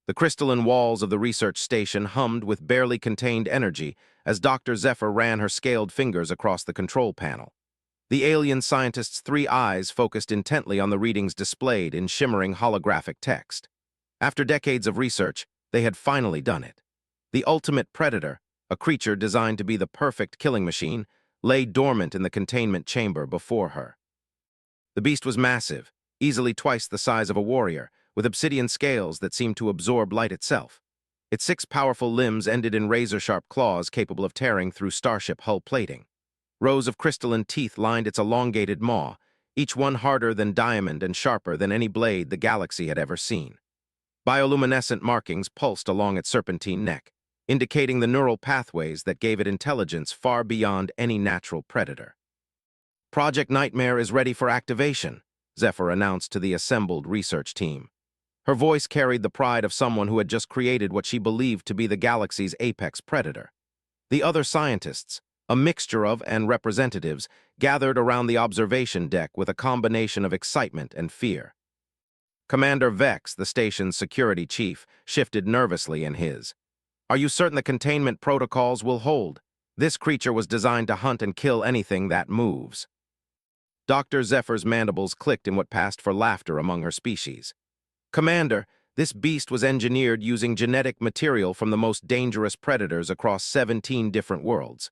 The crystalline walls of the research station hummed with barely contained energy as Dr. Zephyr ran her scaled fingers across the control panel. The alien scientist's three eyes focused intently on the readings displayed in shimmering holographic text. After decades of research, they had finally done it. The ultimate predator, a creature designed to be the perfect killing machine, lay dormant in the containment chamber before her. The beast was massive, easily twice the size of a warrior, with obsidian scales that seemed to absorb light itself. Its 6 powerful limbs ended in razor-sharp claws capable of tearing through starship hull plating. Rows of crystalline teeth lined its elongated maw, each one harder than diamond and sharper than any blade the galaxy had ever seen. Bioluminescent markings pulsed along its serpentine neck, indicating the neural pathways that gave it intelligence far beyond any natural predator. "Project Nightmare is ready for activation," Zephyr announced to the assembled research team. Her voice carried the pride of someone who had just created what she believed to be the galaxy's apex predator. The other scientists, a mixture of and representatives, gathered around the observation deck with a combination of excitement and fear. Commander Vex, the station's security chief, shifted nervously in his. "Are you certain the containment protocols will hold? This creature was designed to hunt and kill anything that moves." Dr. Zephyr's mandibles clicked in what passed for laughter among her species. "Commander, this beast was engineered using genetic material from the most dangerous predators across 17 different worlds.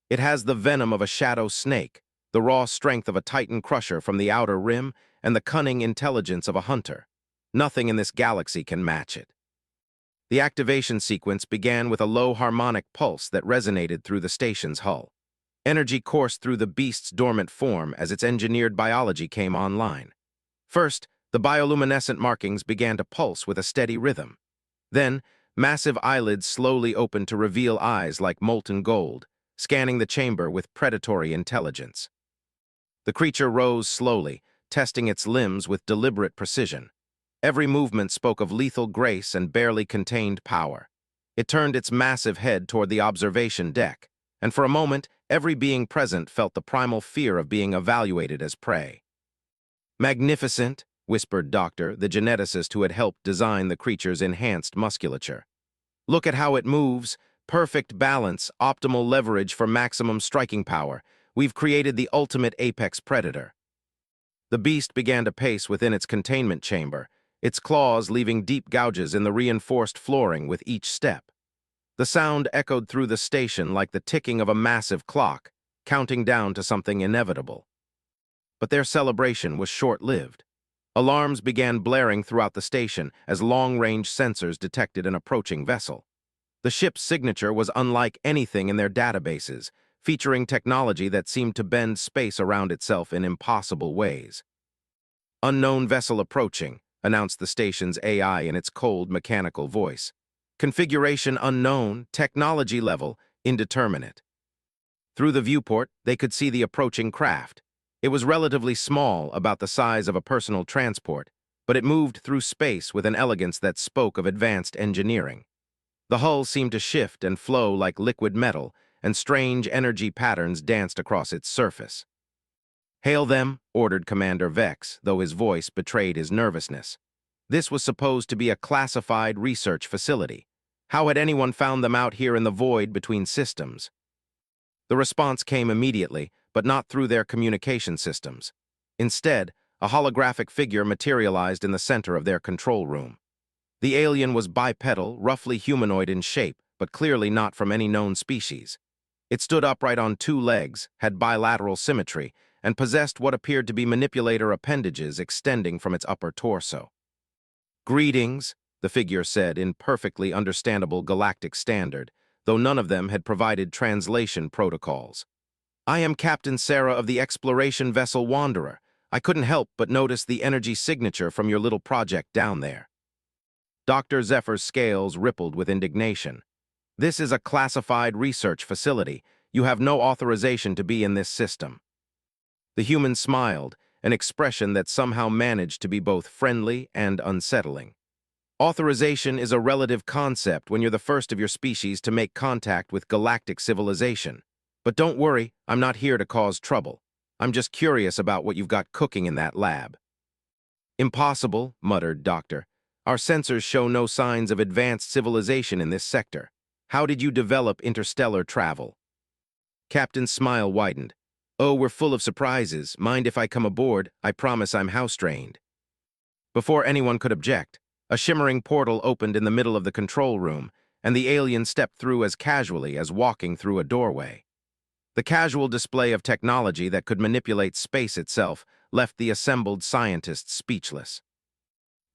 It has the venom of a shadow snake, the raw strength of a titan crusher from the outer rim, and the cunning intelligence of a hunter. Nothing in this galaxy can match it." The activation sequence began with a low harmonic pulse that resonated through the station's hull. Energy coursed through the beast's dormant form as its engineered biology came online. First, the bioluminescent markings began to pulse with a steady rhythm. Then, massive eyelids slowly opened to reveal eyes like molten gold, scanning the chamber with predatory intelligence. The creature rose slowly, testing its limbs with deliberate precision. Every movement spoke of lethal grace and barely contained power. It turned its massive head toward the observation deck, and for a moment, every being present felt the primal fear of being evaluated as prey. "Magnificent," whispered Doctor, the geneticist who had helped design the creature's enhanced musculature. "Look at how it moves. Perfect balance, optimal leverage for maximum striking power. We've created the ultimate apex predator." The beast began to pace within its containment chamber, its claws leaving deep gouges in the reinforced flooring with each step. The sound echoed through the station like the ticking of a massive clock, counting down to something inevitable. But their celebration was short-lived. Alarms began blaring throughout the station as long-range sensors detected an approaching vessel. The ship's signature was unlike anything in their databases, featuring technology that seemed to bend space around itself in impossible ways. "Unknown vessel approaching," announced the station's AI in its cold, mechanical voice. "Configuration unknown, technology level indeterminate." Through the viewport, they could see the approaching craft. It was relatively small, about the size of a personal transport, but it moved through space with an elegance that spoke of advanced engineering. The hull seemed to shift and flow like liquid metal, and strange energy patterns danced across its surface. "Hail them," ordered Commander Vex, though his voice betrayed his nervousness. This was supposed to be a classified research facility. How had anyone found them out here in the void between systems? The response came immediately, but not through their communication systems. Instead, a holographic figure materialized in the center of their control room. The alien was bipedal, roughly humanoid in shape, but clearly not from any known species. It stood upright on 2 legs, had bilateral symmetry, and possessed what appeared to be manipulator appendages extending from its upper torso. "Greetings," the figure said in perfectly understandable galactic standard, though none of them had provided translation protocols. "I am Captain Sarah of the exploration vessel Wanderer. I couldn't help but notice the energy signature from your little project down there." Dr. Zephyr's scales rippled with indignation. "This is a classified research facility. You have no authorization to be in this system." The human smiled, an expression that somehow managed to be both friendly and unsettling. "Authorization is a relative concept when you're the first of your species to make contact with galactic civilization. But don't worry, I'm not here to cause trouble. I'm just curious about what you've got cooking in that lab." "Impossible," muttered Doctor. Our sensors show no signs of advanced civilization in this sector. How did you develop interstellar travel? Captain's smile widened. Oh, we're full of surprises. Mind if I come aboard? I promise I'm house-trained. Before anyone could object, a shimmering portal opened in the middle of the control room, and the alien stepped through as casually as walking through a doorway. The casual display of technology that could manipulate space itself left the assembled scientists speechless.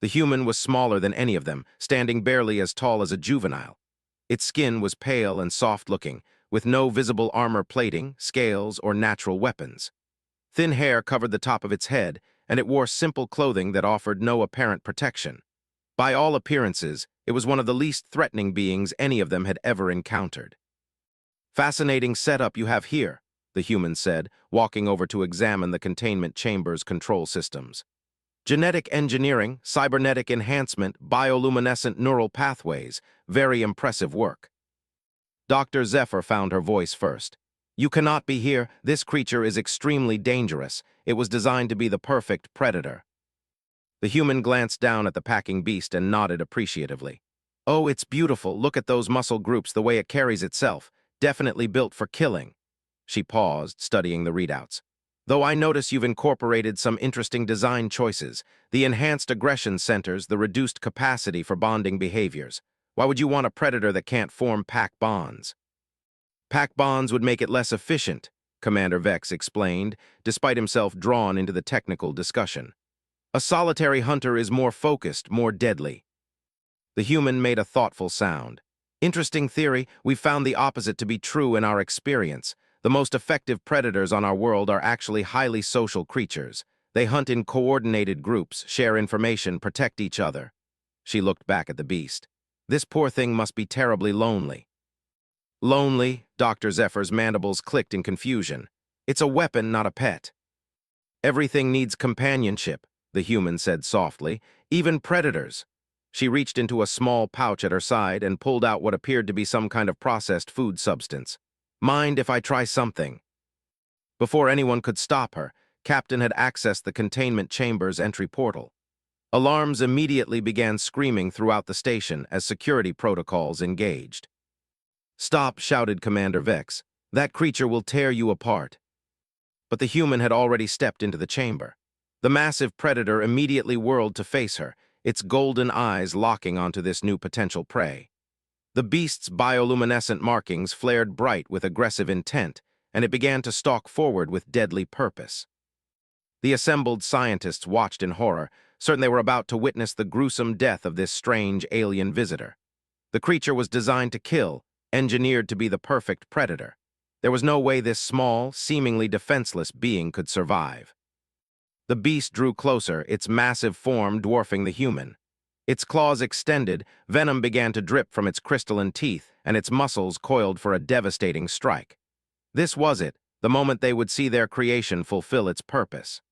The human was smaller than any of them, standing barely as tall as a juvenile. Its skin was pale and soft-looking, with no visible armor plating, scales, or natural weapons. Thin hair covered the top of its head, and it wore simple clothing that offered no apparent protection. By all appearances, it was one of the least threatening beings any of them had ever encountered. Fascinating setup you have here, the human said, walking over to examine the containment chamber's control systems. Genetic engineering, cybernetic enhancement, bioluminescent neural pathways, very impressive work. Dr. Zephyr found her voice first. You cannot be here. This creature is extremely dangerous. It was designed to be the perfect predator. The human glanced down at the packing beast and nodded appreciatively. Oh, it's beautiful. Look at those muscle groups, the way it carries itself. Definitely built for killing. She paused, studying the readouts. Though I notice you've incorporated some interesting design choices. The enhanced aggression centers, the reduced capacity for bonding behaviors. Why would you want a predator that can't form pack bonds? Pack bonds would make it less efficient, Commander Vex explained, despite himself drawn into the technical discussion. A solitary hunter is more focused, more deadly. The human made a thoughtful sound. Interesting theory. We've found the opposite to be true in our experience. The most effective predators on our world are actually highly social creatures. They hunt in coordinated groups, share information, protect each other. She looked back at the beast. This poor thing must be terribly lonely. Lonely? Dr. Zephyr's mandibles clicked in confusion. It's a weapon, not a pet. Everything needs companionship, the human said softly, even predators. She reached into a small pouch at her side and pulled out what appeared to be some kind of processed food substance. Mind if I try something? Before anyone could stop her, Captain had accessed the containment chamber's entry portal. Alarms immediately began screaming throughout the station as security protocols engaged. Stop, shouted Commander Vex. That creature will tear you apart. But the human had already stepped into the chamber. The massive predator immediately whirled to face her, its golden eyes locking onto this new potential prey. The beast's bioluminescent markings flared bright with aggressive intent, and it began to stalk forward with deadly purpose. The assembled scientists watched in horror, certain they were about to witness the gruesome death of this strange alien visitor. The creature was designed to kill, engineered to be the perfect predator. There was no way this small, seemingly defenseless being could survive. The beast drew closer, its massive form dwarfing the human. Its claws extended, venom began to drip from its crystalline teeth, and its muscles coiled for a devastating strike. This was it, the moment they would see their creation fulfill its purpose.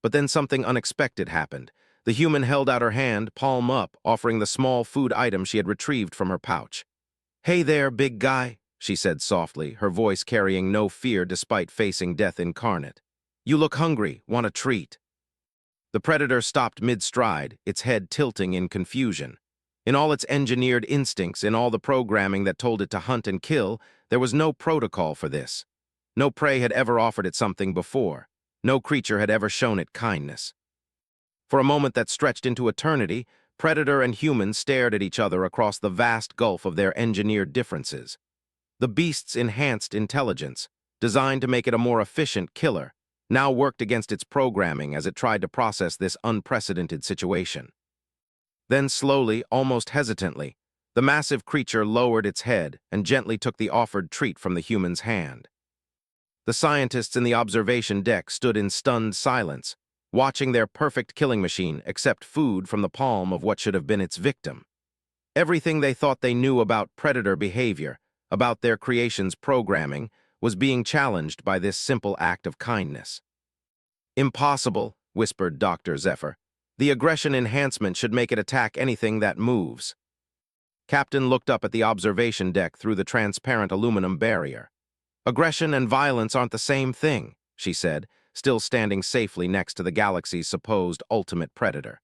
But then something unexpected happened. The human held out her hand, palm up, offering the small food item she had retrieved from her pouch. Hey there, big guy, she said softly, her voice carrying no fear despite facing death incarnate. You look hungry, want a treat. The predator stopped mid-stride, its head tilting in confusion. In all its engineered instincts, in all the programming that told it to hunt and kill, there was no protocol for this. No prey had ever offered it something before. No creature had ever shown it kindness. For a moment that stretched into eternity, predator and human stared at each other across the vast gulf of their engineered differences. The beast's enhanced intelligence, designed to make it a more efficient killer, now worked against its programming as it tried to process this unprecedented situation. Then slowly, almost hesitantly, the massive creature lowered its head and gently took the offered treat from the human's hand. The scientists in the observation deck stood in stunned silence, watching their perfect killing machine accept food from the palm of what should have been its victim. Everything they thought they knew about predator behavior, about their creation's programming, was being challenged by this simple act of kindness. Impossible, whispered Dr. Zephyr. The aggression enhancement should make it attack anything that moves. Captain looked up at the observation deck through the transparent aluminum barrier. Aggression and violence aren't the same thing, she said, still standing safely next to the galaxy's supposed ultimate predator.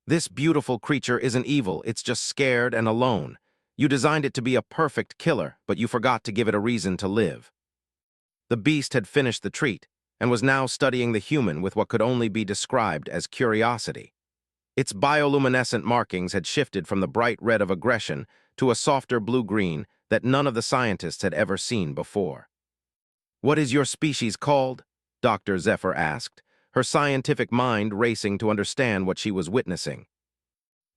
This beautiful creature isn't evil, it's just scared and alone. You designed it to be a perfect killer, but you forgot to give it a reason to live. The beast had finished the treat, and was now studying the human with what could only be described as curiosity. Its bioluminescent markings had shifted from the bright red of aggression to a softer blue-green that none of the scientists had ever seen before. "What is your species called?" Dr. Zephyr asked, her scientific mind racing to understand what she was witnessing.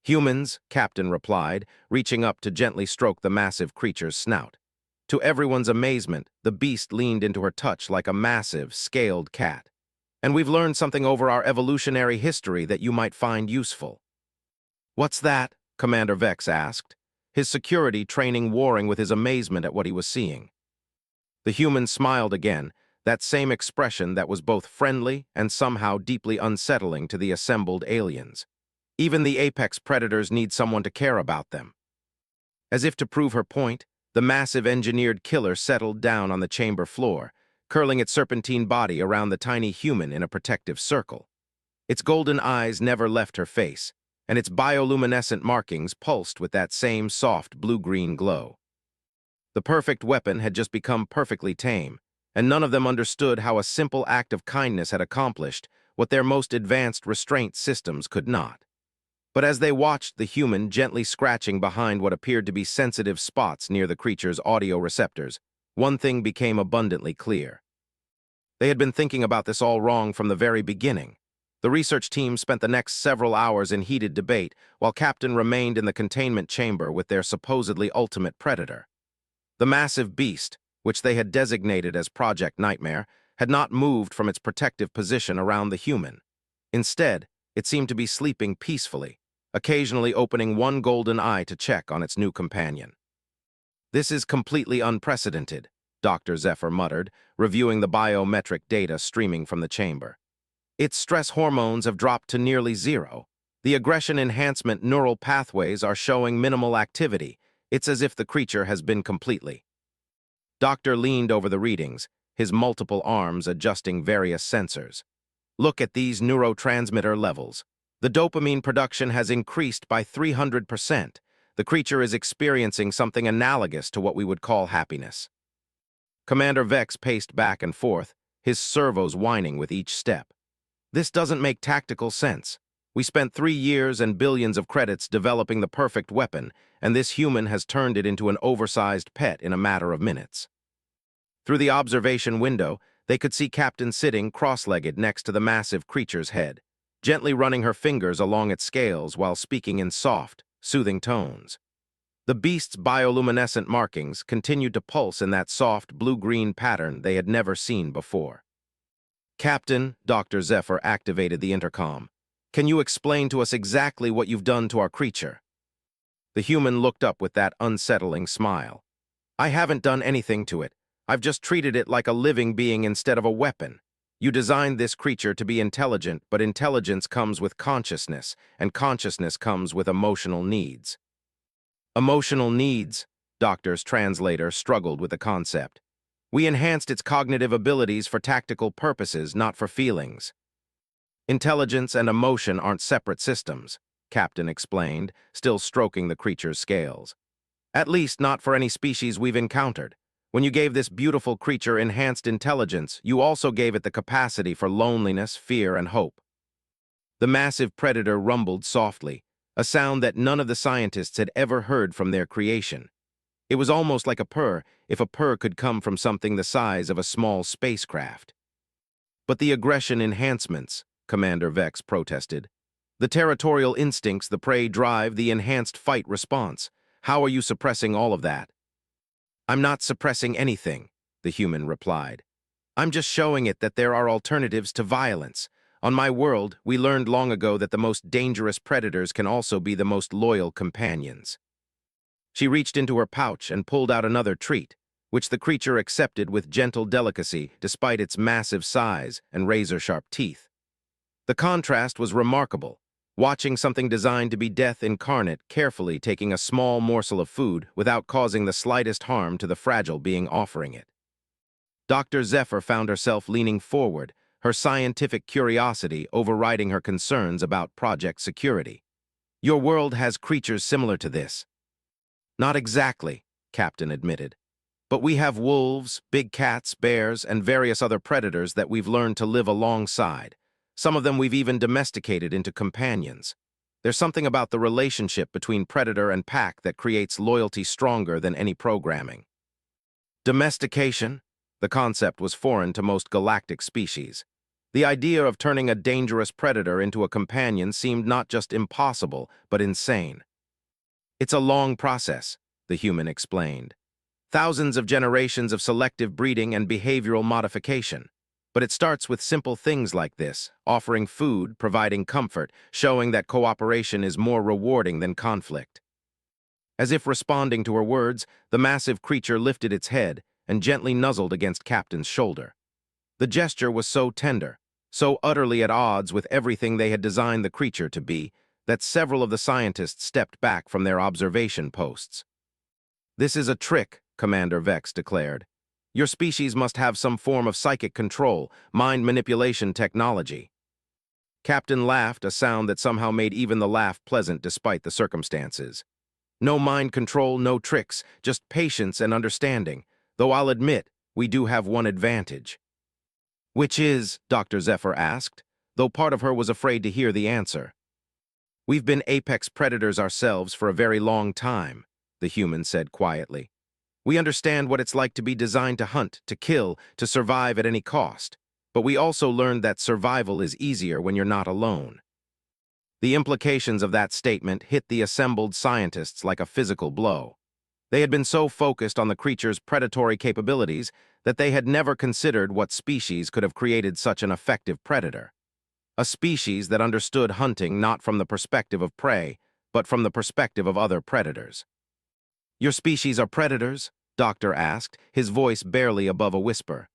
"Humans," Captain replied, reaching up to gently stroke the massive creature's snout. To everyone's amazement, the beast leaned into her touch like a massive, scaled cat. "And we've learned something over our evolutionary history that you might find useful." "What's that?" Commander Vex asked, his security training warring with his amazement at what he was seeing. The human smiled again, that same expression that was both friendly and somehow deeply unsettling to the assembled aliens. Even the apex predators need someone to care about them. As if to prove her point, the massive engineered killer settled down on the chamber floor, curling its serpentine body around the tiny human in a protective circle. Its golden eyes never left her face, and its bioluminescent markings pulsed with that same soft blue-green glow. The perfect weapon had just become perfectly tame, and none of them understood how a simple act of kindness had accomplished what their most advanced restraint systems could not. But as they watched the human gently scratching behind what appeared to be sensitive spots near the creature's audio receptors, one thing became abundantly clear. They had been thinking about this all wrong from the very beginning. The research team spent the next several hours in heated debate, while Captain remained in the containment chamber with their supposedly ultimate predator. The massive beast, which they had designated as Project Nightmare, had not moved from its protective position around the human. Instead, it seemed to be sleeping peacefully, occasionally opening one golden eye to check on its new companion. "This is completely unprecedented," Dr. Zephyr muttered, reviewing the biometric data streaming from the chamber. "Its stress hormones have dropped to nearly zero. The aggression enhancement neural pathways are showing minimal activity. It's as if the creature has been completely." Doctor leaned over the readings, his multiple arms adjusting various sensors. "Look at these neurotransmitter levels. The dopamine production has increased by 300%. The creature is experiencing something analogous to what we would call happiness." Commander Vex paced back and forth, his servos whining with each step. "This doesn't make tactical sense. We spent 3 years and billions of credits developing the perfect weapon, and this human has turned it into an oversized pet in a matter of minutes." Through the observation window, they could see Captain sitting cross-legged next to the massive creature's head, gently running her fingers along its scales while speaking in soft, soothing tones. The beast's bioluminescent markings continued to pulse in that soft blue-green pattern they had never seen before. "Captain," Dr. Zephyr activated the intercom. "Can you explain to us exactly what you've done to our creature?" The human looked up with that unsettling smile. "I haven't done anything to it. I've just treated it like a living being instead of a weapon. You designed this creature to be intelligent, but intelligence comes with consciousness, and consciousness comes with emotional needs." "Emotional needs," Doctor's translator struggled with the concept. "We enhanced its cognitive abilities for tactical purposes, not for feelings." "Intelligence and emotion aren't separate systems," Captain explained, still stroking the creature's scales. "At least not for any species we've encountered. When you gave this beautiful creature enhanced intelligence, you also gave it the capacity for loneliness, fear, and hope." The massive predator rumbled softly, a sound that none of the scientists had ever heard from their creation. It was almost like a purr, if a purr could come from something the size of a small spacecraft. "But the aggression enhancements," Commander Vex protested. "The territorial instincts, the prey drive, the enhanced fight response. How are you suppressing all of that?" "I'm not suppressing anything," the human replied. "I'm just showing it that there are alternatives to violence. On my world, we learned long ago that the most dangerous predators can also be the most loyal companions." She reached into her pouch and pulled out another treat, which the creature accepted with gentle delicacy despite its massive size and razor-sharp teeth. The contrast was remarkable, watching something designed to be death incarnate carefully taking a small morsel of food without causing the slightest harm to the fragile being offering it. Dr. Zephyr found herself leaning forward, her scientific curiosity overriding her concerns about project security. Your world has creatures similar to this. Not exactly, Captain admitted. But we have wolves, big cats, bears, and various other predators that we've learned to live alongside. Some of them we've even domesticated into companions. There's something about the relationship between predator and pack that creates loyalty stronger than any programming. Domestication? The concept was foreign to most galactic species. The idea of turning a dangerous predator into a companion seemed not just impossible, but insane. It's a long process, the human explained. Thousands of generations of selective breeding and behavioral modification. But it starts with simple things like this, offering food, providing comfort, showing that cooperation is more rewarding than conflict. As if responding to her words, the massive creature lifted its head and gently nuzzled against Captain's shoulder. The gesture was so tender, so utterly at odds with everything they had designed the creature to be, that several of the scientists stepped back from their observation posts. "This is a trick," Commander Vex declared. "Your species must have some form of psychic control, mind manipulation technology." Captain laughed, a sound that somehow made even the laugh pleasant despite the circumstances. "No mind control, no tricks, just patience and understanding, though I'll admit, we do have one advantage." "Which is?" Dr. Zephyr asked, though part of her was afraid to hear the answer. "We've been apex predators ourselves for a very long time," the human said quietly. "We understand what it's like to be designed to hunt, to kill, to survive at any cost. But we also learned that survival is easier when you're not alone." The implications of that statement hit the assembled scientists like a physical blow. They had been so focused on the creature's predatory capabilities that they had never considered what species could have created such an effective predator. A species that understood hunting not from the perspective of prey, but from the perspective of other predators. "Your species are predators?" Doctor asked, his voice barely above a whisper.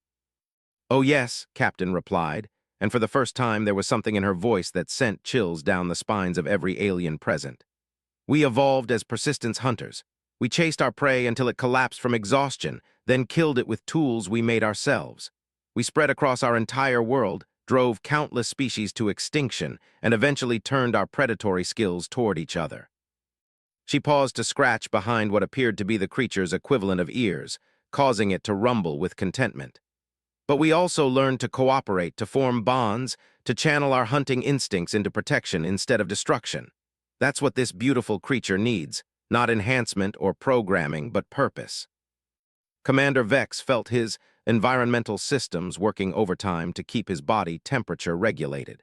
"Oh yes," Captain replied, and for the first time there was something in her voice that sent chills down the spines of every alien present. "We evolved as persistence hunters. We chased our prey until it collapsed from exhaustion, then killed it with tools we made ourselves. We spread across our entire world, drove countless species to extinction, and eventually turned our predatory skills toward each other." She paused to scratch behind what appeared to be the creature's equivalent of ears, causing it to rumble with contentment. "But we also learned to cooperate, to form bonds, to channel our hunting instincts into protection instead of destruction. That's what this beautiful creature needs, not enhancement or programming, but purpose." Commander Vex felt his environmental systems working overtime to keep his body temperature regulated.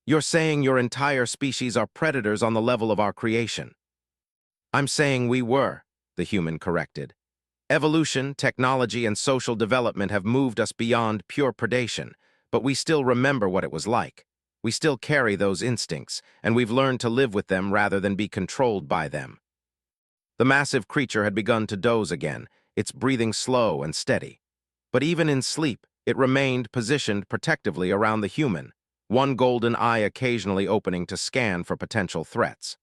"You're saying your entire species are predators on the level of our creation." "I'm saying we were," the human corrected. "Evolution, technology, and social development have moved us beyond pure predation, but we still remember what it was like. We still carry those instincts, and we've learned to live with them rather than be controlled by them." The massive creature had begun to doze again, its breathing slow and steady. But even in sleep, it remained positioned protectively around the human, one golden eye occasionally opening to scan for potential threats.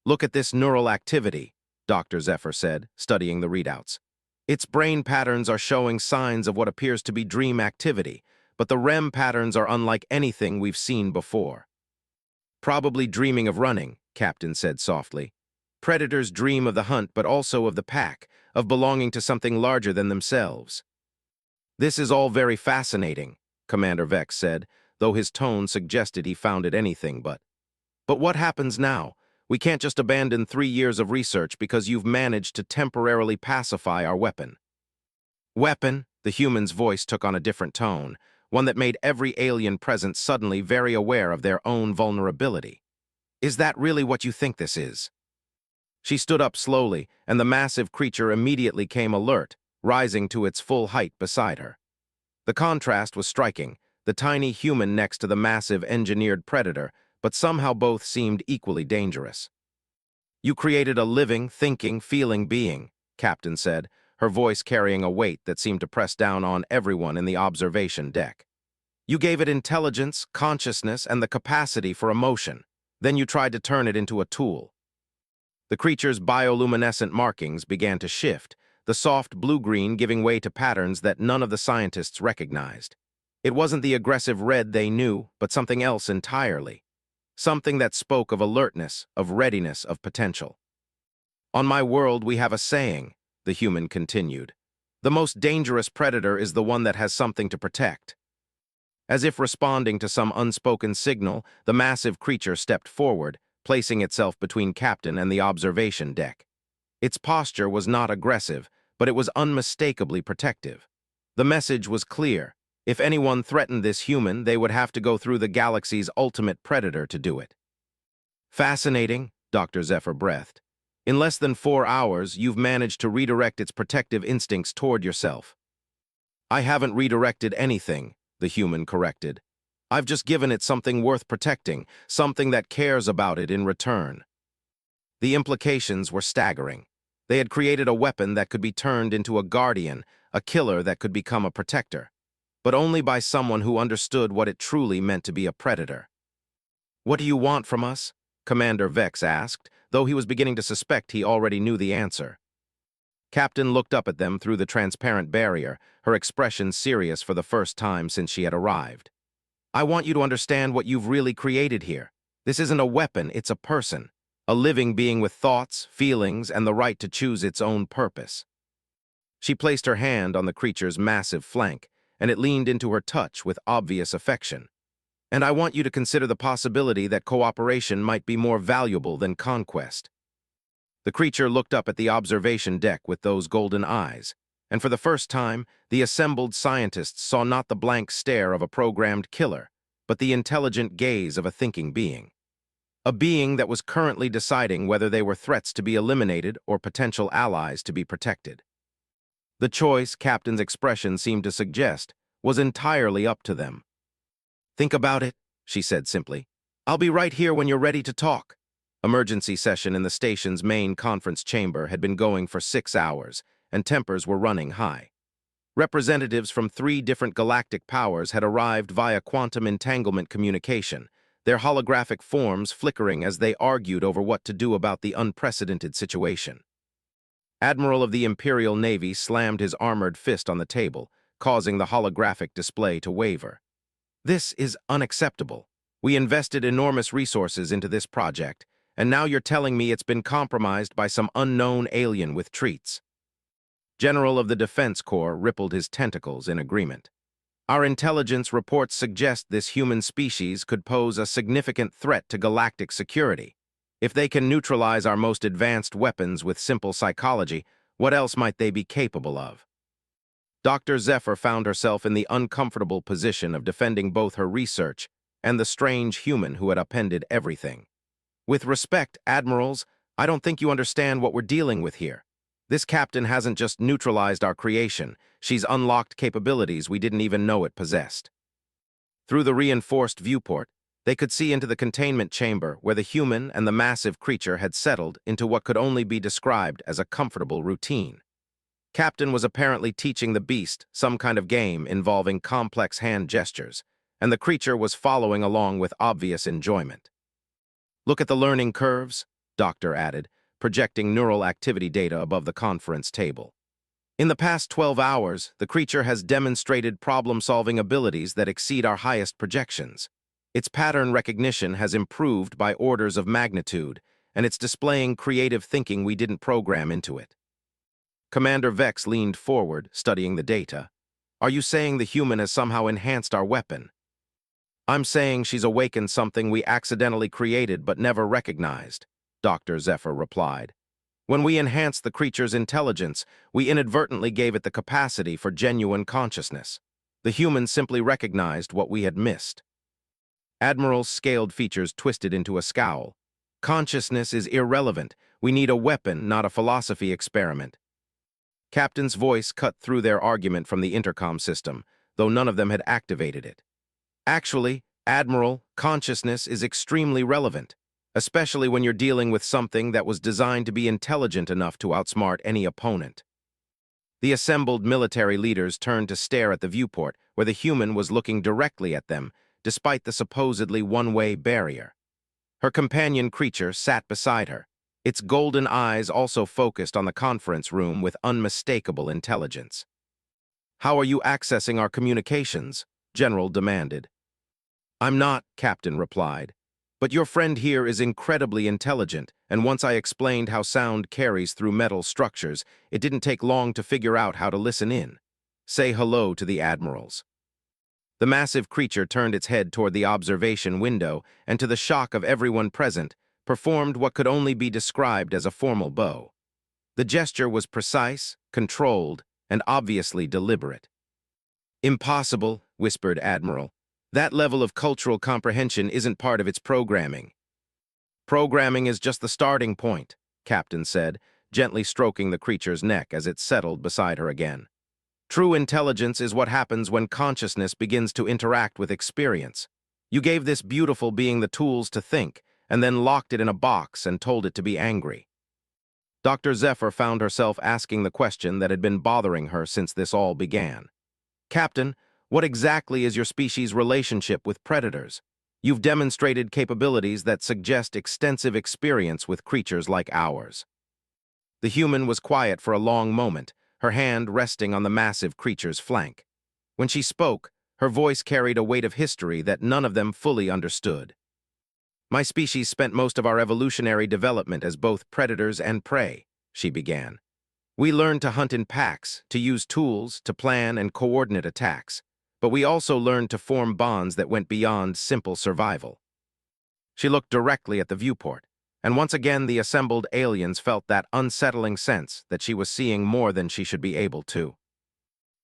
"Look at this neural activity," Dr. Zephyr said, studying the readouts. "Its brain patterns are showing signs of what appears to be dream activity, but the REM patterns are unlike anything we've seen before." "Probably dreaming of running," Captain said softly. "Predators dream of the hunt, but also of the pack, of belonging to something larger than themselves." "This is all very fascinating," Commander Vex said, though his tone suggested he found it anything but. "But what happens now? We can't just abandon 3 years of research because you've managed to temporarily pacify our weapon." "Weapon?" The human's voice took on a different tone, one that made every alien present suddenly very aware of their own vulnerability. "Is that really what you think this is?" She stood up slowly, and the massive creature immediately came alert, rising to its full height beside her. The contrast was striking, the tiny human next to the massive engineered predator, but somehow both seemed equally dangerous. "You created a living, thinking, feeling being," Captain said, her voice carrying a weight that seemed to press down on everyone in the observation deck. "You gave it intelligence, consciousness, and the capacity for emotion. Then you tried to turn it into a tool." The creature's bioluminescent markings began to shift, the soft blue-green giving way to patterns that none of the scientists recognized. It wasn't the aggressive red they knew, but something else entirely. something that spoke of alertness, of readiness, of potential. On my world, we have a saying, the human continued. The most dangerous predator is the one that has something to protect. As if responding to some unspoken signal, the massive creature stepped forward, placing itself between Captain and the observation deck. Its posture was not aggressive, but it was unmistakably protective. The message was clear. If anyone threatened this human, they would have to go through the galaxy's ultimate predator to do it. Fascinating, Dr. Zephyr breathed. In less than 4 hours, you've managed to redirect its protective instincts toward yourself. I haven't redirected anything, the human corrected. I've just given it something worth protecting, something that cares about it in return. The implications were staggering. They had created a weapon that could be turned into a guardian, a killer that could become a protector, but only by someone who understood what it truly meant to be a predator. What do you want from us? Commander Vex asked, though he was beginning to suspect he already knew the answer. Captain looked up at them through the transparent barrier, her expression serious for the first time since she had arrived. I want you to understand what you've really created here. This isn't a weapon, it's a person. A living being with thoughts, feelings, and the right to choose its own purpose. She placed her hand on the creature's massive flank, and it leaned into her touch with obvious affection. And I want you to consider the possibility that cooperation might be more valuable than conquest. The creature looked up at the observation deck with those golden eyes, and for the first time, the assembled scientists saw not the blank stare of a programmed killer, but the intelligent gaze of a thinking being. A being that was currently deciding whether they were threats to be eliminated or potential allies to be protected. The choice, Captain's expression seemed to suggest, was entirely up to them. Think about it, she said simply. I'll be right here when you're ready to talk. Emergency session in the station's main conference chamber had been going for 6 hours, and tempers were running high. Representatives from 3 different galactic powers had arrived via quantum entanglement communication, their holographic forms flickering as they argued over what to do about the unprecedented situation. Admiral of the Imperial Navy slammed his armored fist on the table, causing the holographic display to waver. This is unacceptable. We invested enormous resources into this project, and now you're telling me it's been compromised by some unknown alien with treats. General of the Defense Corps rippled his tentacles in agreement. Our intelligence reports suggest this human species could pose a significant threat to galactic security. If they can neutralize our most advanced weapons with simple psychology, what else might they be capable of? Dr. Zephyr found herself in the uncomfortable position of defending both her research and the strange human who had upended everything. With respect, admirals, I don't think you understand what we're dealing with here. This captain hasn't just neutralized our creation, she's unlocked capabilities we didn't even know it possessed. Through the reinforced viewport, they could see into the containment chamber where the human and the massive creature had settled into what could only be described as a comfortable routine. Captain was apparently teaching the beast some kind of game involving complex hand gestures, and the creature was following along with obvious enjoyment. Look at the learning curves, Doctor added, projecting neural activity data above the conference table. In the past 12 hours, the creature has demonstrated problem-solving abilities that exceed our highest projections. Its pattern recognition has improved by orders of magnitude, and it's displaying creative thinking we didn't program into it. Commander Vex leaned forward, studying the data. Are you saying the human has somehow enhanced our weapon? I'm saying she's awakened something we accidentally created but never recognized, Dr. Zephyr replied. When we enhanced the creature's intelligence, we inadvertently gave it the capacity for genuine consciousness. The human simply recognized what we had missed. Admiral's scaled features twisted into a scowl. Consciousness is irrelevant. We need a weapon, not a philosophy experiment. Captain's voice cut through their argument from the intercom system, though none of them had activated it. Actually, Admiral, consciousness is extremely relevant, especially when you're dealing with something that was designed to be intelligent enough to outsmart any opponent. The assembled military leaders turned to stare at the viewport, where the human was looking directly at them, despite the supposedly one-way barrier. Her companion creature sat beside her, its golden eyes also focused on the conference room with unmistakable intelligence. How are you accessing our communications? General demanded. I'm not, Captain replied. But your friend here is incredibly intelligent, and once I explained how sound carries through metal structures, it didn't take long to figure out how to listen in. Say hello to the admirals." The massive creature turned its head toward the observation window and, to the shock of everyone present, performed what could only be described as a formal bow. The gesture was precise, controlled, and obviously deliberate. "Impossible," whispered Admiral. "That level of cultural comprehension isn't part of its programming." "Programming is just the starting point," Captain said, gently stroking the creature's neck as it settled beside her again. "True intelligence is what happens when consciousness begins to interact with experience. You gave this beautiful being the tools to think, and then locked it in a box and told it to be angry." Dr. Zephyr found herself asking the question that had been bothering her since this all began. "Captain, what exactly is your species' relationship with predators? You've demonstrated capabilities that suggest extensive experience with creatures like ours." The human was quiet for a long moment, her hand resting on the massive creature's flank. When she spoke, her voice carried a weight of history that none of them fully understood. "My species spent most of our evolutionary development as both predators and prey," she began. "We learned to hunt in packs, to use tools, to plan and coordinate attacks. But we also learned to form bonds that went beyond simple survival." She looked directly at the viewport, and once again the assembled aliens felt that unsettling sense that she was seeing more than she should be able to.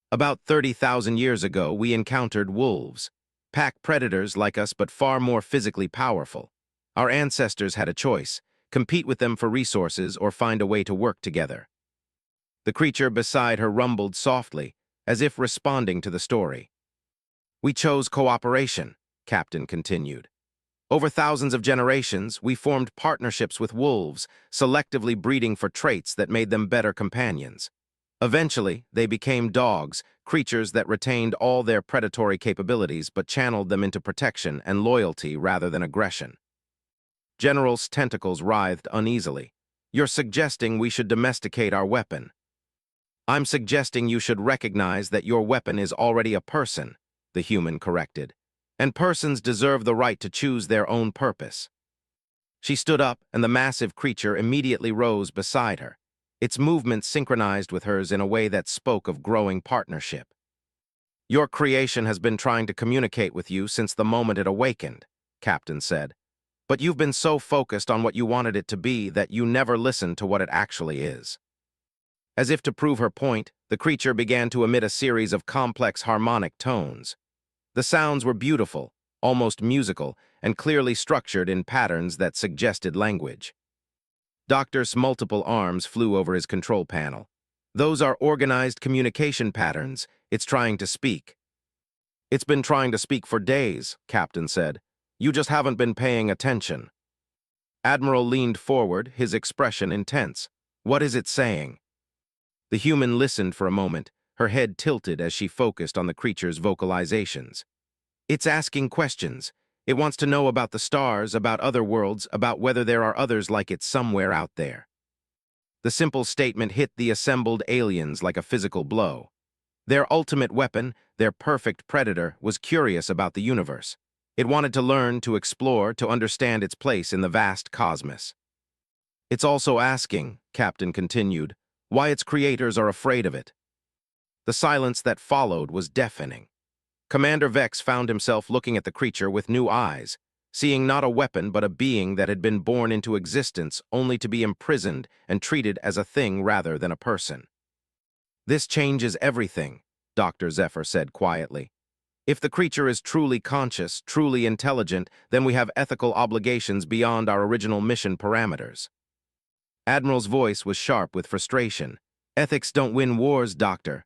"About 30,000 years ago, we encountered wolves, pack predators like us but far more physically powerful. Our ancestors had a choice: compete with them for resources or find a way to work together." The creature beside her rumbled softly, as if responding to the story. "We chose cooperation," Captain continued. "Over thousands of generations, we formed partnerships with wolves, selectively breeding for traits that made them better companions. Eventually, they became dogs, creatures that retained all their predatory capabilities but channeled them into protection and loyalty rather than aggression." General's tentacles writhed uneasily. "You're suggesting we should domesticate our weapon." "I'm suggesting you should recognize that your weapon is already a person," the human corrected. "And persons deserve the right to choose their own purpose." She stood up, and the massive creature immediately rose beside her, its movements synchronized with hers in a way that spoke of growing partnership. "Your creation has been trying to communicate with you since the moment it awakened," Captain said. "But you've been so focused on what you wanted it to be that you never listened to what it actually is." As if to prove her point, the creature began to emit a series of complex harmonic tones. The sounds were beautiful, almost musical, and clearly structured in patterns that suggested language. Doctor's multiple arms flew over his control panel. "Those are organized communication patterns. It's trying to speak." "It's been trying to speak for days," Captain said. "You just haven't been paying attention." Admiral leaned forward, his expression intense. "What is it saying?" The human listened for a moment, her head tilted as she focused on the creature's vocalizations. "It's asking questions. It wants to know about the stars, about other worlds, about whether there are others like it somewhere out there." The simple statement hit the assembled aliens like a physical blow. Their ultimate weapon, their perfect predator, was curious about the universe. It wanted to learn, to explore, to understand its place in the vast cosmos. "It's also asking," Captain continued, "why its creators are afraid of it." The silence that followed was deafening. Commander Vex found himself looking at the creature with new eyes, seeing not a weapon but a being that had been born into existence only to be imprisoned and treated as a thing rather than a person. "This changes everything," Dr. Zephyr said quietly. "If the creature is truly conscious, truly intelligent, then we have ethical obligations beyond our original mission parameters." Admiral's voice was sharp with frustration. "Ethics don't win wars, Doctor."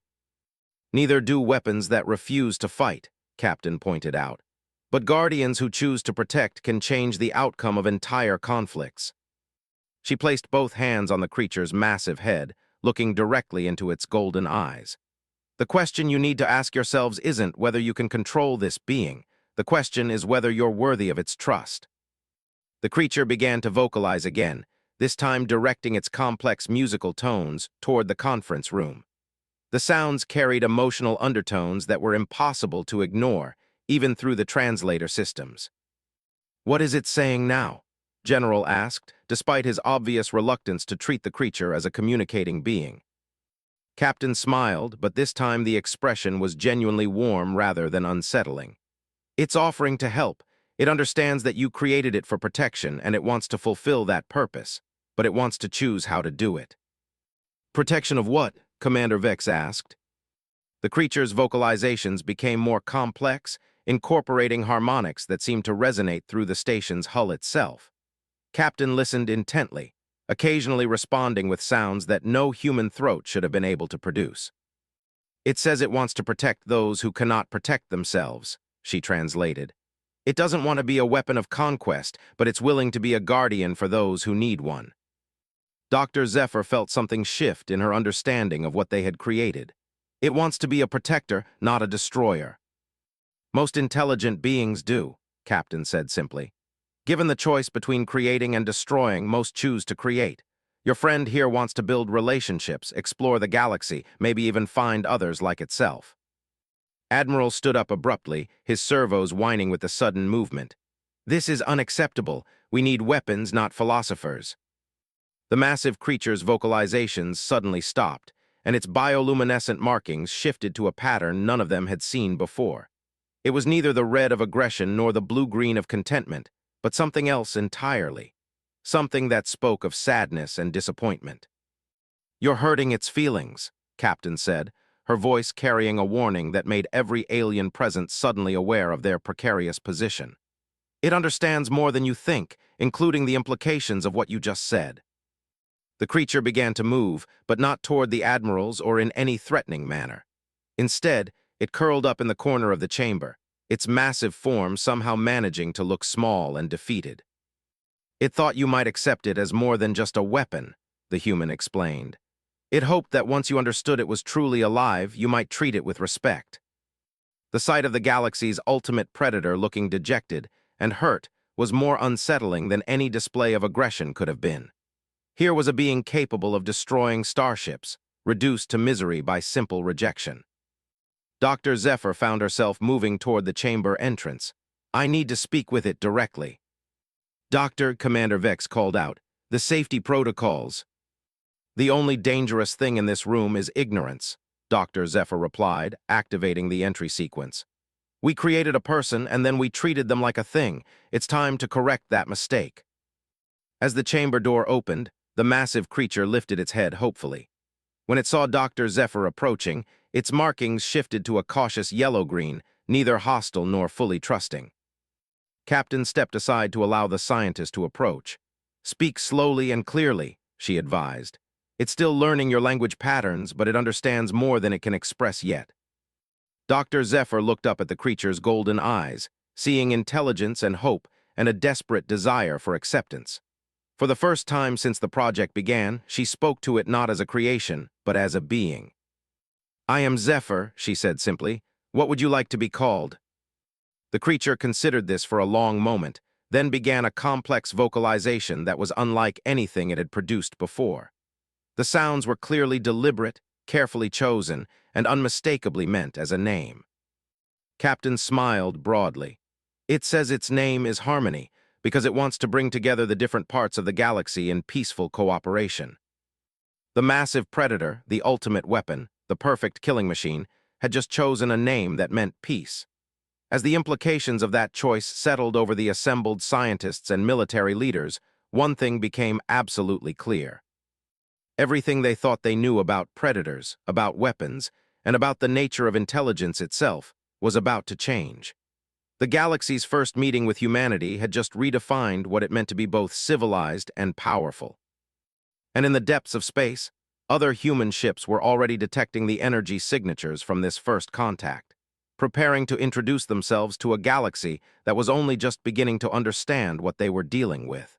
"Neither do weapons that refuse to fight," Captain pointed out. "But guardians who choose to protect can change the outcome of entire conflicts." She placed both hands on the creature's massive head, looking directly into its golden eyes. "The question you need to ask yourselves isn't whether you can control this being. The question is whether you're worthy of its trust." The creature began to vocalize again, this time directing its complex musical tones toward the conference room. The sounds carried emotional undertones that were impossible to ignore, even through the translator systems. "What is it saying now?" General asked, despite his obvious reluctance to treat the creature as a communicating being. Captain smiled, but this time the expression was genuinely warm rather than unsettling. "It's offering to help. It understands that you created it for protection, and it wants to fulfill that purpose, but it wants to choose how to do it." "Protection of what?" Commander Vex asked. The creature's vocalizations became more complex, incorporating harmonics that seemed to resonate through the station's hull itself. Captain listened intently, occasionally responding with sounds that no human throat should have been able to produce. "It says it wants to protect those who cannot protect themselves," she translated. "It doesn't want to be a weapon of conquest, but it's willing to be a guardian for those who need one." Dr. Zephyr felt something shift in her understanding of what they had created. "It wants to be a protector, not a destroyer." "Most intelligent beings do," Captain said simply. "Given the choice between creating and destroying, most choose to create. Your friend here wants to build relationships, explore the galaxy, maybe even find others like itself." Admiral stood up abruptly, his servos whining with the sudden movement. "This is unacceptable. We need weapons, not philosophers." The massive creature's vocalizations suddenly stopped, and its bioluminescent markings shifted to a pattern none of them had seen before. It was neither the red of aggression nor the blue-green of contentment, but something else entirely. Something that spoke of sadness and disappointment. "You're hurting its feelings," Captain said, her voice carrying a warning that made every alien present suddenly aware of their precarious position. "It understands more than you think, including the implications of what you just said." The creature began to move, but not toward the admirals or in any threatening manner. Instead, it curled up in the corner of the chamber, its massive form somehow managing to look small and defeated. "It thought you might accept it as more than just a weapon," the human explained. "It hoped that once you understood it was truly alive, you might treat it with respect." The sight of the galaxy's ultimate predator looking dejected and hurt was more unsettling than any display of aggression could have been. Here was a being capable of destroying starships, reduced to misery by simple rejection. Dr. Zephyr found herself moving toward the chamber entrance. "I need to speak with it directly." "Doctor," Commander Vex called out, "the safety protocols." "The only dangerous thing in this room is ignorance," Dr. Zephyr replied, activating the entry sequence. "We created a person and then we treated them like a thing. It's time to correct that mistake." As the chamber door opened, the massive creature lifted its head hopefully. When it saw Dr. Zephyr approaching, its markings shifted to a cautious yellow-green, neither hostile nor fully trusting. Captain stepped aside to allow the scientist to approach. "Speak slowly and clearly," she advised. "It's still learning your language patterns, but it understands more than it can express yet." Dr. Zephyr looked up at the creature's golden eyes, seeing intelligence and hope and a desperate desire for acceptance. For the first time since the project began, she spoke to it not as a creation, but as a being. "I am Zephyr," she said simply. "What would you like to be called?" The creature considered this for a long moment, then began a complex vocalization that was unlike anything it had produced before. The sounds were clearly deliberate, carefully chosen, and unmistakably meant as a name. Captain smiled broadly. "It says its name is Harmony, because it wants to bring together the different parts of the galaxy in peaceful cooperation." The massive predator, the ultimate weapon, the perfect killing machine, had just chosen a name that meant peace. As the implications of that choice settled over the assembled scientists and military leaders, one thing became absolutely clear. Everything they thought they knew about predators, about weapons, and about the nature of intelligence itself was about to change. The galaxy's first meeting with humanity had just redefined what it meant to be both civilized and powerful. And in the depths of space, other human ships were already detecting the energy signatures from this first contact, preparing to introduce themselves to a galaxy that was only just beginning to understand what they were dealing with.